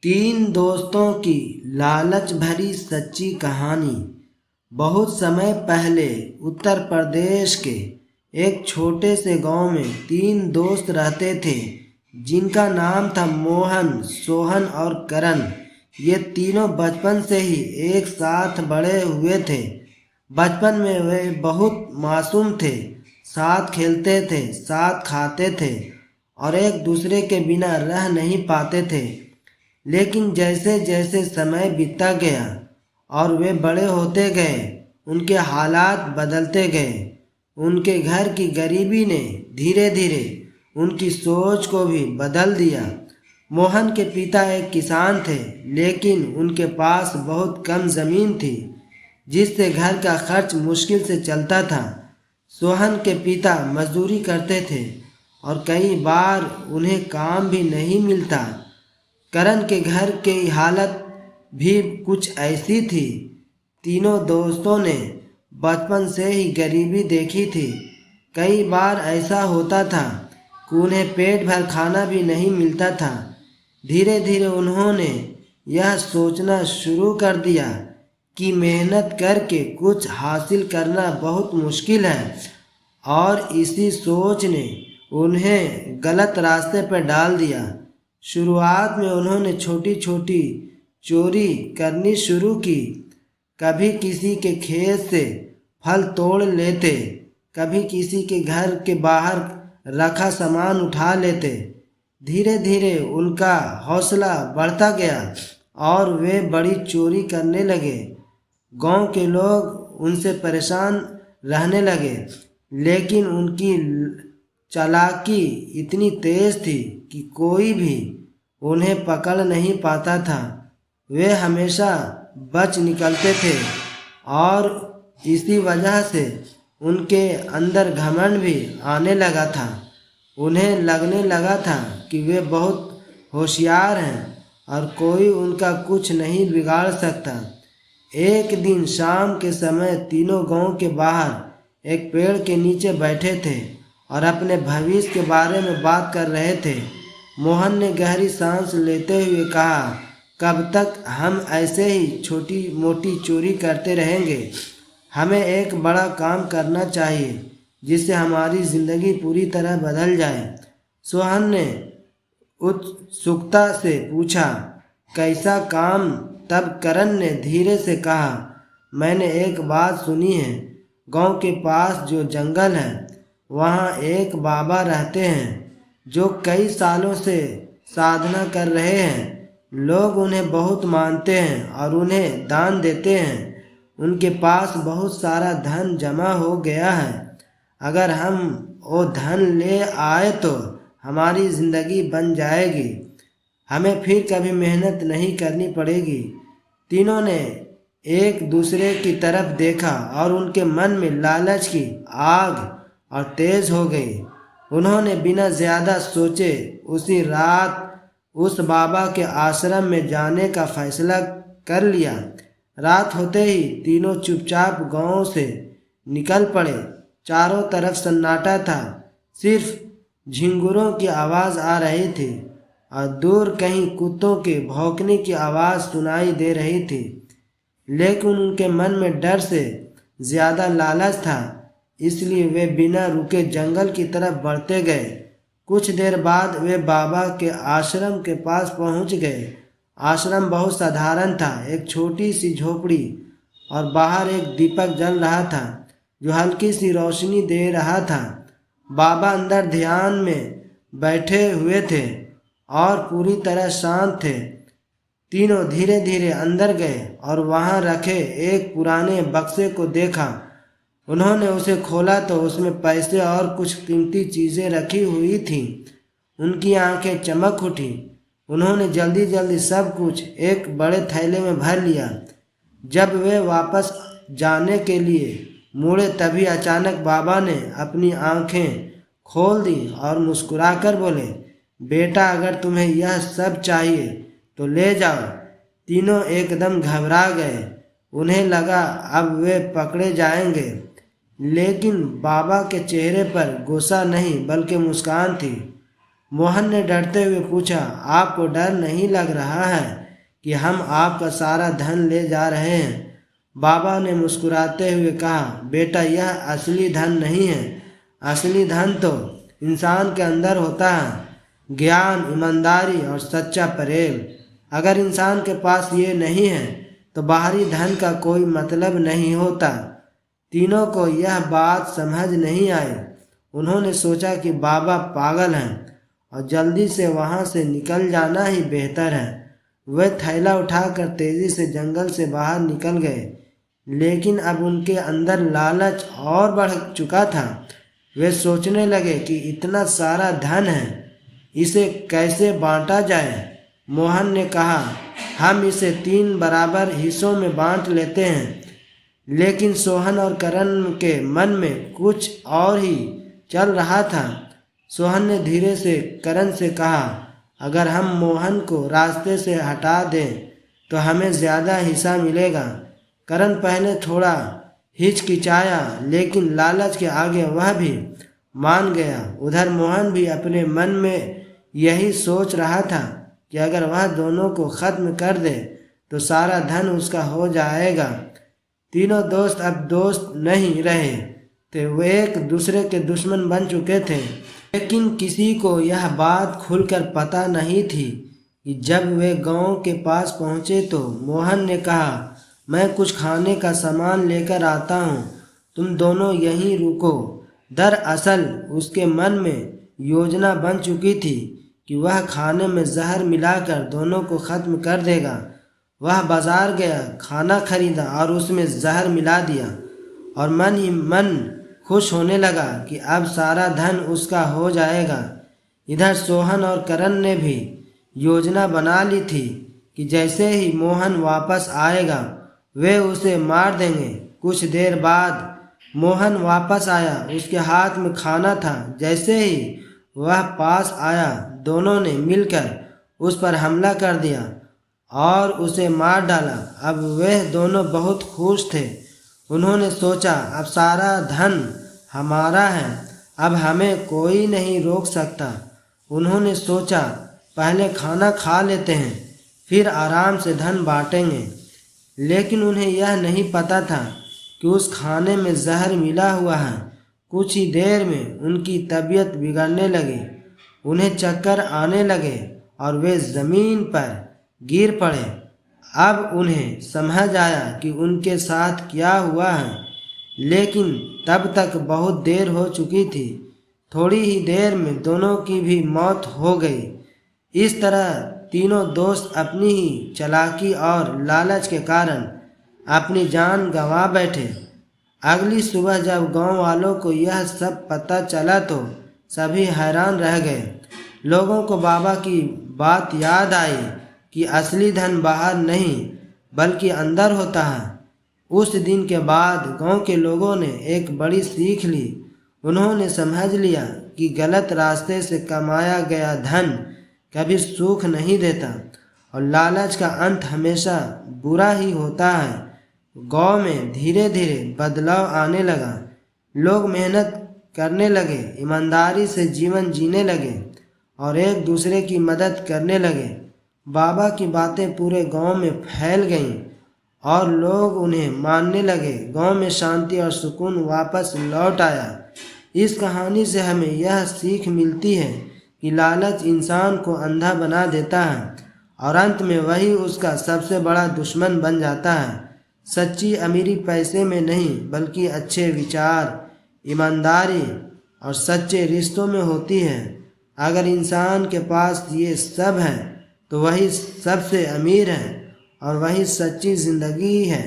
तीन दोस्तों की लालच भरी सच्ची कहानी। बहुत समय पहले उत्तर प्रदेश के एक छोटे से गांव में तीन दोस्त रहते थे जिनका नाम था मोहन, सोहन और करण। ये तीनों बचपन से ही एक साथ बड़े हुए थे। बचपन में वे बहुत मासूम थे, साथ खेलते थे, साथ खाते थे और एक दूसरे के बिना रह नहीं पाते थे। लेकिन जैसे जैसे समय बीतता गया और वे बड़े होते गए, उनके हालात बदलते गए। उनके घर की गरीबी ने धीरे धीरे उनकी सोच को भी बदल दिया। मोहन के पिता एक किसान थे, लेकिन उनके पास बहुत कम जमीन थी जिससे घर का खर्च मुश्किल से चलता था। सोहन के पिता मजदूरी करते थे और कई बार उन्हें काम भी नहीं मिलता। करण के घर की हालत भी कुछ ऐसी थी। तीनों दोस्तों ने बचपन से ही गरीबी देखी थी। कई बार ऐसा होता था कि उन्हें पेट भर खाना भी नहीं मिलता था। धीरे धीरे उन्होंने यह सोचना शुरू कर दिया कि मेहनत करके कुछ हासिल करना बहुत मुश्किल है, और इसी सोच ने उन्हें गलत रास्ते पर डाल दिया। शुरुआत में उन्होंने छोटी छोटी चोरी करनी शुरू की। कभी किसी के खेत से फल तोड़ लेते, कभी किसी के घर के बाहर रखा सामान उठा लेते। धीरे धीरे उनका हौसला बढ़ता गया और वे बड़ी चोरी करने लगे। गांव के लोग उनसे परेशान रहने लगे, लेकिन उनकी चालाकी इतनी तेज थी कि कोई भी उन्हें पकड़ नहीं पाता था। वे हमेशा बच निकलते थे और इसी वजह से उनके अंदर घमंड भी आने लगा था। उन्हें लगने लगा था कि वे बहुत होशियार हैं और कोई उनका कुछ नहीं बिगाड़ सकता। एक दिन शाम के समय तीनों गांव के बाहर एक पेड़ के नीचे बैठे थे और अपने भविष्य के बारे में बात कर रहे थे। मोहन ने गहरी सांस लेते हुए कहा, कब तक हम ऐसे ही छोटी मोटी चोरी करते रहेंगे? हमें एक बड़ा काम करना चाहिए जिससे हमारी जिंदगी पूरी तरह बदल जाए। सोहन ने उत्सुकता से पूछा, कैसा काम? तब करण ने धीरे से कहा, मैंने एक बात सुनी है। गांव के पास जो जंगल है वहाँ एक बाबा रहते हैं जो कई सालों से साधना कर रहे हैं। लोग उन्हें बहुत मानते हैं और उन्हें दान देते हैं। उनके पास बहुत सारा धन जमा हो गया है। अगर हम वो धन ले आए तो हमारी ज़िंदगी बन जाएगी। हमें फिर कभी मेहनत नहीं करनी पड़ेगी। तीनों ने एक दूसरे की तरफ देखा और उनके मन में लालच की आग और तेज हो गई। उन्होंने बिना ज़्यादा सोचे उसी रात उस बाबा के आश्रम में जाने का फैसला कर लिया। रात होते ही तीनों चुपचाप गांव से निकल पड़े। चारों तरफ सन्नाटा था, सिर्फ झिंगुरों की आवाज़ आ रही थी और दूर कहीं कुत्तों के भौंकने की आवाज़ सुनाई दे रही थी। लेकिन उनके मन में डर से ज़्यादा लालच था, इसलिए वे बिना रुके जंगल की तरफ बढ़ते गए। कुछ देर बाद वे बाबा के आश्रम के पास पहुंच गए। आश्रम बहुत साधारण था, एक छोटी सी झोपड़ी और बाहर एक दीपक जल रहा था जो हल्की सी रोशनी दे रहा था। बाबा अंदर ध्यान में बैठे हुए थे और पूरी तरह शांत थे। तीनों धीरे धीरे अंदर गए और वहां रखे एक पुराने बक्से को देखा। उन्होंने उसे खोला तो उसमें पैसे और कुछ कीमती चीज़ें रखी हुई थीं। उनकी आंखें चमक उठी। उन्होंने जल्दी जल्दी सब कुछ एक बड़े थैले में भर लिया। जब वे वापस जाने के लिए मुड़े तभी अचानक बाबा ने अपनी आंखें खोल दी और मुस्कुराकर बोले, बेटा, अगर तुम्हें यह सब चाहिए तो ले जाओ। तीनों एकदम घबरा गए। उन्हें लगा अब वे पकड़े जाएंगे, लेकिन बाबा के चेहरे पर गुस्सा नहीं बल्कि मुस्कान थी। मोहन ने डरते हुए पूछा, आपको डर नहीं लग रहा है कि हम आपका सारा धन ले जा रहे हैं? बाबा ने मुस्कुराते हुए कहा, बेटा, यह असली धन नहीं है। असली धन तो इंसान के अंदर होता है, ज्ञान, ईमानदारी और सच्चा प्रेम। अगर इंसान के पास ये नहीं है तो बाहरी धन का कोई मतलब नहीं होता। तीनों को यह बात समझ नहीं आई। उन्होंने सोचा कि बाबा पागल हैं और जल्दी से वहाँ से निकल जाना ही बेहतर है। वे थैला उठाकर तेजी से जंगल से बाहर निकल गए, लेकिन अब उनके अंदर लालच और बढ़ चुका था। वे सोचने लगे कि इतना सारा धन है, इसे कैसे बांटा जाए। मोहन ने कहा, हम इसे 3 बराबर हिस्सों में बांट लेते हैं। लेकिन सोहन और करण के मन में कुछ और ही चल रहा था। सोहन ने धीरे से करण से कहा, अगर हम मोहन को रास्ते से हटा दें तो हमें ज़्यादा हिस्सा मिलेगा। करण पहले थोड़ा हिचकिचाया, लेकिन लालच के आगे वह भी मान गया। उधर मोहन भी अपने मन में यही सोच रहा था कि अगर वह दोनों को ख़त्म कर दे तो सारा धन उसका हो जाएगा। तीनों दोस्त अब दोस्त नहीं रहे थे, वे एक दूसरे के दुश्मन बन चुके थे। लेकिन किसी को यह बात खुलकर पता नहीं थी कि जब वे गांव के पास पहुंचे तो मोहन ने कहा, मैं कुछ खाने का सामान लेकर आता हूं, तुम दोनों यहीं रुको। दरअसल उसके मन में योजना बन चुकी थी कि वह खाने में जहर मिलाकर दोनों को ख़त्म कर देगा। वह बाजार गया, खाना खरीदा और उसमें जहर मिला दिया और मन ही मन खुश होने लगा कि अब सारा धन उसका हो जाएगा। इधर सोहन और करण ने भी योजना बना ली थी कि जैसे ही मोहन वापस आएगा वे उसे मार देंगे। कुछ देर बाद मोहन वापस आया, उसके हाथ में खाना था। जैसे ही वह पास आया, दोनों ने मिलकर उस पर हमला कर दिया और उसे मार डाला। अब वे दोनों बहुत खुश थे। उन्होंने सोचा, अब सारा धन हमारा है, अब हमें कोई नहीं रोक सकता। उन्होंने सोचा, पहले खाना खा लेते हैं, फिर आराम से धन बांटेंगे। लेकिन उन्हें यह नहीं पता था कि उस खाने में जहर मिला हुआ है। कुछ ही देर में उनकी तबीयत बिगड़ने लगी, उन्हें चक्कर आने लगे और वे ज़मीन पर गिर पड़े। अब उन्हें समझ आया कि उनके साथ क्या हुआ है, लेकिन तब तक बहुत देर हो चुकी थी। थोड़ी ही देर में दोनों की भी मौत हो गई। इस तरह तीनों दोस्त अपनी ही चालाकी और लालच के कारण अपनी जान गंवा बैठे। अगली सुबह जब गांव वालों को यह सब पता चला तो सभी हैरान रह गए। लोगों को बाबा की बात याद आई कि असली धन बाहर नहीं बल्कि अंदर होता है। उस दिन के बाद गांव के लोगों ने एक बड़ी सीख ली। उन्होंने समझ लिया कि गलत रास्ते से कमाया गया धन कभी सुख नहीं देता और लालच का अंत हमेशा बुरा ही होता है। गांव में धीरे धीरे बदलाव आने लगा। लोग मेहनत करने लगे, ईमानदारी से जीवन जीने लगे और एक दूसरे की मदद करने लगे। बाबा की बातें पूरे गांव में फैल गईं और लोग उन्हें मानने लगे। गांव में शांति और सुकून वापस लौट आया। इस कहानी से हमें यह सीख मिलती है कि लालच इंसान को अंधा बना देता है और अंत में वही उसका सबसे बड़ा दुश्मन बन जाता है। सच्ची अमीरी पैसे में नहीं बल्कि अच्छे विचार, ईमानदारी और सच्चे रिश्तों में होती है। अगर इंसान के पास ये सब है तो वही सबसे अमीर है और वही सच्ची ज़िंदगी है।